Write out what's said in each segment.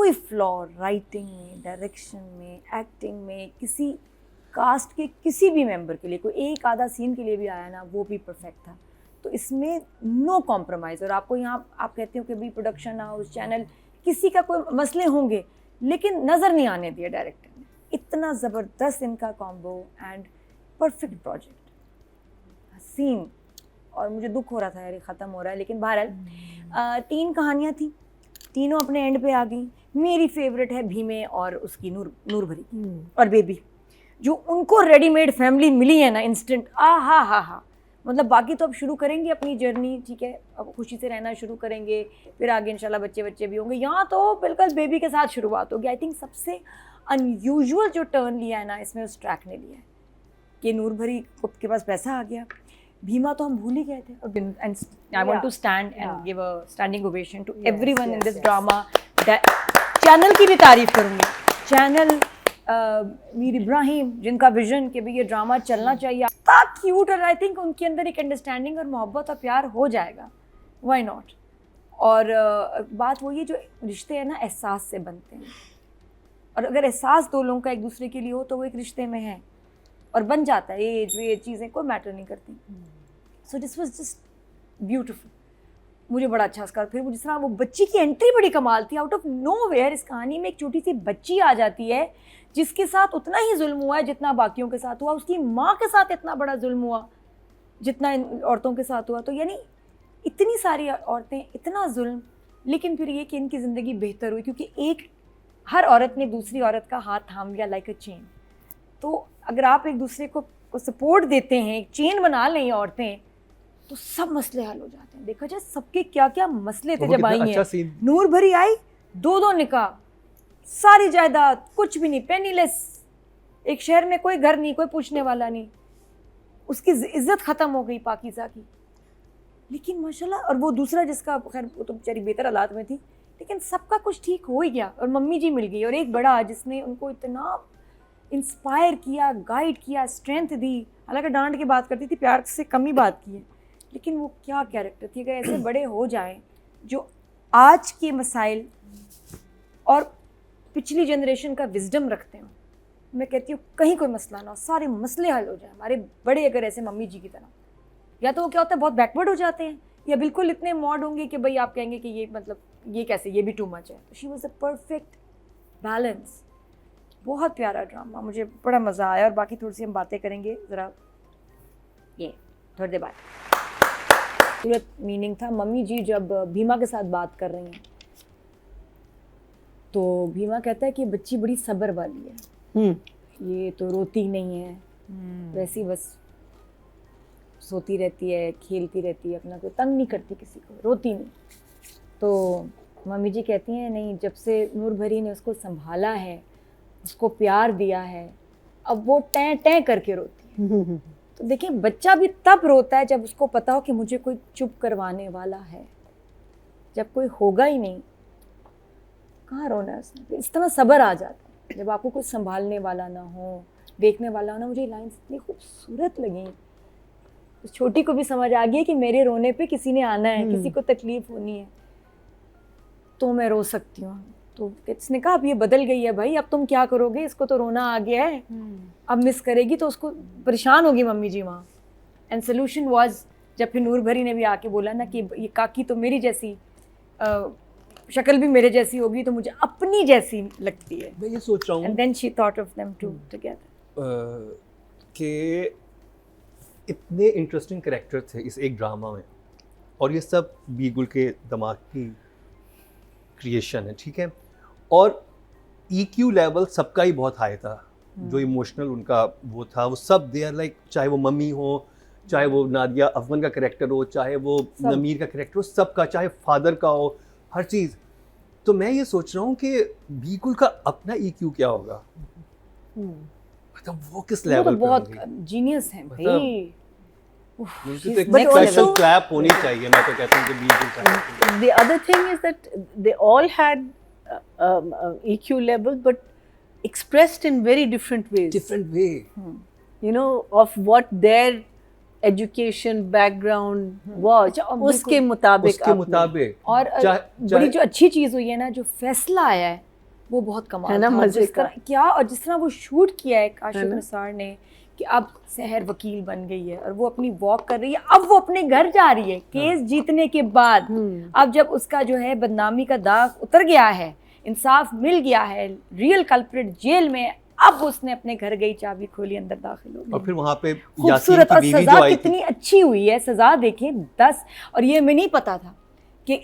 कोई flaw writing में, direction में, एक्टिंग में, किसी कास्ट के किसी भी मेंबर के लिए कोई एक आधा सीन के लिए भी आया ना, वो भी परफेक्ट था। तो इसमें नो कॉम्प्रोमाइज़। और आपको यहाँ आप कहते हो कि भी प्रोडक्शन हाउस, चैनल, किसी का कोई मसले होंगे, लेकिन नज़र नहीं आने दिया डायरेक्टर ने। इतना ज़बरदस्त इनका कॉम्बो एंड परफेक्ट प्रोजेक्ट, हसीन। और मुझे दुख हो रहा था यार ये ख़त्म हो रहा है, लेकिन बहरहाल 3 कहानियाँ थी, तीनों अपने एंड पे आ गई। मेरी फेवरेट है भीमे और उसकी नूर भरी और बेबी, जो उनको रेडीमेड फैमिली मिली है ना इंस्टेंट, हा। मतलब बाकी तो अब शुरू करेंगे अपनी जर्नी, ठीक है, अब खुशी से रहना शुरू करेंगे, फिर आगे इंशाल्लाह बच्चे भी होंगे। यहाँ तो बिल्कुल बेबी के साथ शुरुआत होगी। आई थिंक सबसे अनयूजुअल जो टर्न लिया है ना इसमें उस ट्रैक ने लिया है कि नूर भरी के पास पैसा आ गया, भीमा तो हम भूल ही गए थे। And I want to stand and give a standing ovation to everyone in this drama. Channel की भी तारीफ करूँगी, चैनल मीर इब्राहिम, जिनका विजन कि भाई ये ड्रामा चलना चाहिए, इतना क्यूट। और आई थिंक उनके अंदर एक अंडरस्टैंडिंग और मोहब्बत और प्यार हो जाएगा, व्हाई नॉट। और बात वही है, जो रिश्ते हैं ना एहसास से बनते हैं, और अगर एहसास दो लोगों का एक दूसरे के लिए हो तो वो एक रिश्ते में है और बन जाता है। ये चीज़ें कोई मैटर नहीं करती। So this was just beautiful. मुझे बड़ा अच्छा उसका। फिर जिस तरह वो बच्ची की एंट्री बड़ी कमाल थी, आउट ऑफ नोवेयर इस कहानी में एक छोटी सी बच्ची आ जाती है जिसके साथ उतना ही जुल्म हुआ है जितना बाकियों के साथ हुआ, उसकी माँ के साथ इतना बड़ा जुल्म हुआ जितना इन औरतों के साथ हुआ। तो यानी इतनी सारी औरतें, इतना जुल्म, लेकिन फिर ये कि इनकी ज़िंदगी बेहतर हुई, क्योंकि हर औरत ने दूसरी औरत का हाथ थाम लिया लाइक अ चेन। तो अगर आप एक दूसरे को सपोर्ट देते हैं, एक चेन बना लें औरतें, तो सब मसले हल हो जाते हैं। देखा जाए सबके क्या क्या मसले थे जब आई हैं। नूर भरी आई, 2 निकाह, सारी जायदाद, कुछ भी नहीं, पेनीलेस, एक शहर में कोई घर नहीं, कोई पूछने वाला नहीं, उसकी इज्जत ख़त्म हो गई पाकीज़ा की। लेकिन माशाल्लाह, और वो दूसरा जिसका, खैर वो तो बेचारी बेहतर हालात में थी, लेकिन सबका कुछ ठीक हो ही गया। और मम्मी जी मिल गई, और एक बड़ा जिसने उनको इतना इंस्पायर किया, गाइड किया, स्ट्रेंथ दी। हालांकि डांट के बात करती थी, प्यार से कम ही बात की है, लेकिन वो क्या कैरेक्टर थी। अगर ऐसे बड़े हो जाएं जो आज के मसाइल और पिछली जनरेशन का विजडम रखते हैं, मैं कहती हूँ कहीं कोई मसला ना हो, सारे मसले हल हो जाए हमारे बड़े अगर ऐसे मम्मी जी की तरह। या तो वो क्या होता है, बहुत बैकवर्ड हो जाते हैं, या बिल्कुल इतने मॉड होंगे कि भाई आप कहेंगे कि ये मतलब ये कैसे, ये भी टू मच है। She was the perfect balance. बहुत प्यारा ड्रामा, मुझे बड़ा मज़ा आया। और बाकी थोड़ी सी हम बातें करेंगे ज़रा ये थोड़ी देर बाद। खूबसूरत मीनिंग था। मम्मी जी जब भीमा के साथ बात कर रही हैं तो भीमा कहता है कि बच्ची बड़ी सब्र वाली है, ये तो रोती नहीं है, वैसी बस सोती रहती है, खेलती रहती है, अपना कोई तंग नहीं करती किसी को, रोती नहीं। तो मम्मी जी कहती हैं नहीं, जब से नूर भरी ने उसको संभाला है, उसको प्यार दिया है, अब वो टैं टैं करके रोती है। तो देखिए, बच्चा भी तब रोता है जब उसको पता हो कि मुझे कोई चुप करवाने वाला है। जब कोई होगा ही नहीं, कहाँ रोना है उसने। इस तरह सब्र आ जाता है जब आपको कुछ संभालने वाला ना हो, देखने वाला हो ना। मुझे लाइन इतनी खूबसूरत लगी, तो छोटी को भी समझ आ गई कि मेरे रोने पे किसी ने आना है, किसी को तकलीफ होनी है, तो मैं रो सकती हूँ। तो इसने कहा अब ये बदल गई है भाई, अब तुम क्या करोगे, इसको तो रोना आ गया है, अब मिस करेगी तो उसको परेशान होगी मम्मी जी वहाँ। एंड सोल्यूशन वाज, जब फिर नूर भरी ने भी आके बोला ना कि ये काकी तो मेरी जैसी, शक्ल भी मेरे जैसी होगी, तो मुझे अपनी जैसी लगती है। मैं ये सोच रहा हूँ, and then she thought of them two together, कि इतने इंटरेस्टिंग कैरेक्टर थे इस एक ड्रामा में, और ये सब बीगुल के दिमाग की क्रिएशन है, ठीक है। और EQ लेवल सबका ही बहुत हाई था, जो इमोशनल उनका वो था, वो सब दे आर लाइक, चाहे वो मम्मी हो, चाहे वो नादिया अफगन का कैरेक्टर हो, चाहे वो नमीर का कैरेक्टर हो, सबका, चाहे फादर का हो, हर चीज़। तो मैं ये सोच रहा हूँ कि बीगुल का अपना EQ क्या होगा, मतलब वो किस लेवल पे बहुत होगी। जीनियस है भाई। मुझे तो एक स्पेशल क्लैप होनी चाहिए। मैं तो कहता हूँ कि बीगुल का। The other thing is that they all had EQ level, but expressed in very different ways. Different way. You know, of what their education background was, उसके मुताबिक। और बड़ी जो अच्छी चीज़ हुई है ना, जो फैसला आया है वो बहुत कमाल है ना, था। मजे जिस का। तरह क्या, और जिस तरह वो शूट किया है काशिफ है ना? निसार ने कि अब सहर वकील बन गई है और वो अपनी वॉक कर रही है, अब वो अपने घर जा रही है केस जीतने के बाद। अब जब उसका जो है बदनामी का दाग उतर गया है, इंसाफ मिल गया है, रियल कल्प्रिट जेल में, अब उसने अपने घर गई, चाबी खोली, अंदर दाखिल हो और गई। फिर वहाँ पे यासीन खूबसूरत, की और बीवी सजा जो आई थी, कितनी अच्छी हुई है, सजा देखें 10। और ये मैं नहीं पता था कि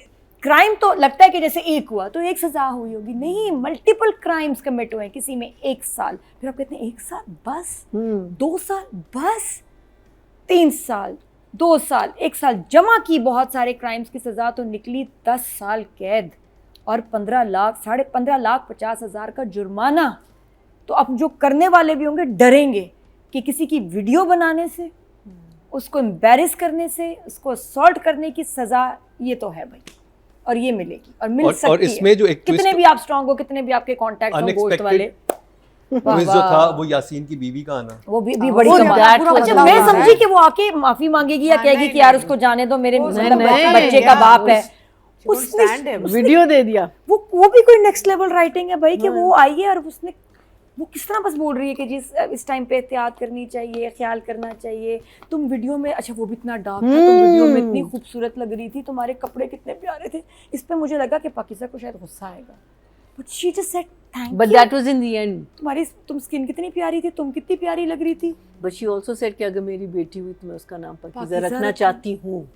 क्राइम तो लगता है कि जैसे एक हुआ तो एक सजा हुई होगी, नहीं, मल्टीपल क्राइम्स कमिट हुए हैं, किसी में 1 साल, फिर आप कहते हैं 1 साल बस, 2 साल बस, 3 साल, 2 साल, 1 साल जमा की, बहुत सारे क्राइम्स की सजा तो निकली 10 साल कैद और 15 लाख, 15,50,000 का जुर्माना। तो अब जो करने वाले भी होंगे डरेंगे कि किसी की वीडियो बनाने से, उसको एम्बैरेस करने से, उसको असॉल्ट करने की सज़ा ये तो है भाई, और ये मिलेगी और मिल सकती है। और इसमें जो एक कितने twist- भी आप स्ट्रांग हो, कितने भी आपके कॉन्टैक्ट हो गोश्त वाले, ट्विस्ट जो था वो यासीन की बीवी का आना, वो भी हाँ, बड़ी वो कमाल। that पूरा was अच्छा, बदलाव मैं आ रहा है। समझी कि वो आके माफी मांगेगी या हाँ, कहेगी नहीं, कि यार नहीं, उसको जाने दो, मेरे वो मतलब नहीं, बच्चे का yeah, बाप है। उसने उसने वीडियो दे दिया। वो भी कोई नेक्स्ट लेवल राइटिंग है भाई, कि वो आई है और उसने, वो किस तरह बस बोल रही है कि जिस इस टाइम पे एहतियात करनी चाहिए, ख्याल करना चाहिए, तुम वीडियो में, अच्छा वो भी इतना डार्क था, तुम वीडियो में इतनी खूबसूरत लग रही थी, तुम्हारे कपड़े कितने प्यारे थे। इस पे मुझे लगा कि पाकिस्तान को शायद गुस्सा आएगा, but she just said thank But you, that was in the end. तुम स्किन कितनी प्यारी थी, तुम कितनी प्यारी लग रही थी। But she also said कि अगर मेरी बेटी हुई तो मैं उसका नाम पाकिज़ा पाकिज़ा रखना रखूं। चाहती हूँ।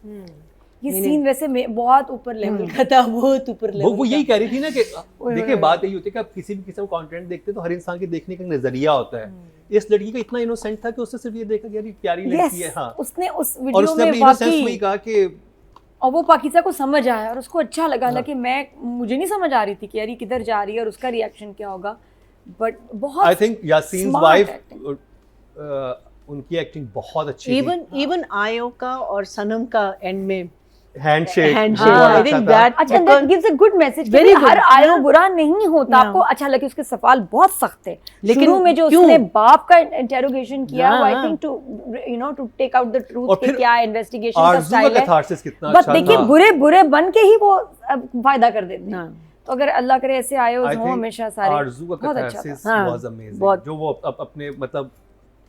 ये सीन वैसे बहुत ऊपर लेवल का था, बहुत ऊपर लेवल वो यही कह रही थी ना कि ओए देखिए ओए। बात यही होती है कि आप किसी भी किस्म का कंटेंट देखते हैं तो हर इंसान के देखने का नजरिया होता है। इस लड़की का इतना इनोसेंट था कि उसने सिर्फ ये देखा कि यार ये प्यारी लड़की है, हाँ, उसने उस और वीडियो उसने में अपनी इनोसेंस में ही वाकई, कहा कि और वो पाकिज़ा को समझ आया और उसको अच्छा लगा ना, कि मुझे नहीं समझ आ रही थी कि यार ये किधर जा रही है और उसका रिएक्शन क्या होगा, बट बहुत I think Yasin smart wife acting। उनकी एक्टिंग बहुत अच्छी थी, Even आयो का और सनम का एंड में हैंडशेक Handshake, बहुत I अच्छा think था। that- अच्छा, that because- gives a good message कि Very भाई हर good, आयो हाँ। बुरा नहीं होता। No. आपको अच्छा लगे, उसके सवाल बहुत सख्त है, लेकिन शुरू में जो क्यों? उसने बाप का इंटेरोगेशन किया, वो आई हाँ। Think to take out the truth और कि फिर क्या इन्वेस्टिगेशन का आरज़ू का स्टाइल है। कैथारसिस कितना बस अच्छा देखिए, था। बुरे बन के ही वो फायदा कर देते हैं। हाँ। तो अगर अल्लाह करे ऐसे आयो I हो think हमेशा सारे, आरज़ू का बहुत अच्छा था। कैथारसिस हाँ, was amazing। बहुत। जो वो अपने मतलब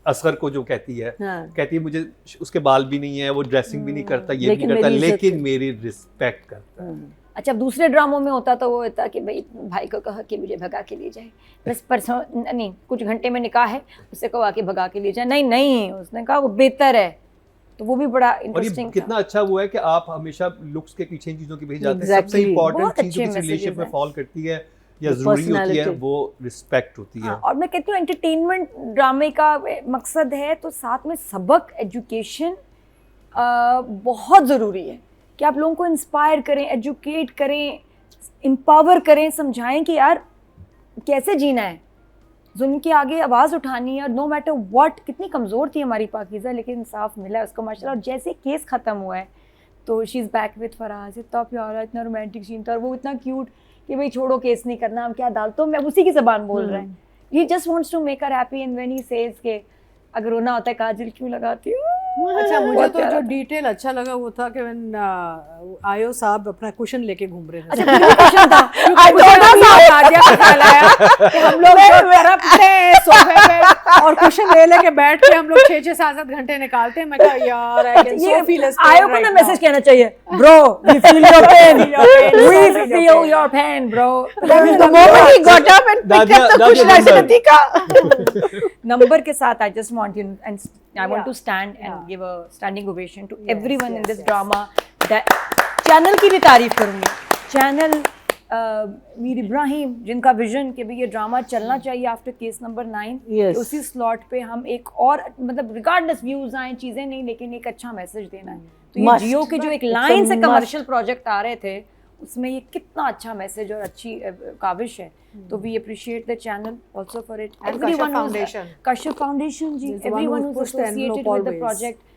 असगर को जो कहती है, हाँ। कहती है मुझे उसके बाल भी नहीं है, वो ड्रेसिंग भी नहीं करता, ये भी लेकिन नहीं करता, मेरी इज्जत लेकिन है। मेरी रिस्पेक्ट करता है। अच्छा, दूसरे ड्रामों में होता तो वो होता कि भाई को कहा कि मुझे भगा के ले जाए, बस परसों नहीं कुछ घंटे में निकाह है, उससे कहो आके भगा के ले जाए, नहीं, उसने कहा वो बेहतर है। तो वो भी बड़ा और ये इंटरेस्टिंग कितना अच्छा हुआ है कि आप हमेशा लुक्स के पीछे इन चीज़ों के पीछे जाते हैं। Exactly। सबसे इम्पोर्टेंट बहुत चीज़ जो अच्छे किसी रिलेशनशिप messages में हैं। फॉल करती है या वो ज़रूरी होती है, personality। वो रिस्पेक्ट होती है। हाँ, और मैं कहती हूँ एंटरटेनमेंट ड्रामे का मकसद है, तो साथ में सबक, एजुकेशन बहुत ज़रूरी है कि आप लोगों को इंस्पायर करें, एजुकेट करें, एम्पावर करें, समझाएं कि यार कैसे जीना है, जुल्म के आगे आवाज़ उठानी है, और नो मैटर व्हाट, कितनी कमज़ोर थी हमारी पाकीज़ा, लेकिन इंसाफ मिला है उसको माशाल्लाह। और जैसे केस ख़त्म हुआ है तो she is back with Faraz, इतना प्यारा, इतना रोमांटिक सीन था, और वो इतना क्यूट कि भाई छोड़ो केस नहीं करना, हम क्या डाल, तो मैं उसी की ज़बान बोल रहा है, he just wants to make her happy, and when he says के अगर रोना होता है काजल क्यों लगाती हो। अच्छा, मुझे बहुत तो प्यारा जो था। डिटेल अच्छा लगा वो था कि आयो साहब अपना कुशन लेके घूम रहे थे। अच्छा, फिर भी क्वेश्चन था, क्योंकि मुझे अभी नादिया का ख्याल आया कि हम लोग तड़पते हैं सोफे पे और कुशन ले लेके बैठ के हम लोग 6-6, 7-7 घंटे निकालते हैं। मैं कहा यार I can so feel his आयो को ना मैसेज कहना चाहिए, bro we feel your pain, we feel your pain bro. The moment he got up and picked up the cushion, I said, Atika. Number के साथ I just want you and I want to Yeah. Stand and Yeah. Give a standing ovation to Yes, everyone in yes, this yes. Drama. Channel की भी तारीफ करूंगी, channel Mir Ibrahim, जिनका vision कि भाई ये ड्रामा चलना चाहिए आफ्टर केस नंबर 9, Yes. उसी स्लॉट पे हम एक और मतलब रिगार्डलेस व्यूज आए चीजें नहीं, लेकिन एक अच्छा मैसेज देना है। तो ये Must. जियो के जो एक It's a लाइन से must. कमर्शियल प्रोजेक्ट आ रहे थे, उसमें ये कितना अच्छा मैसेज और अच्छी काविश है। तो we appreciate the channel also for it, And Kashyap Foundation. Kashyap Foundation ji, He's the one everyone who who's pushed the associated envelope with the always. project,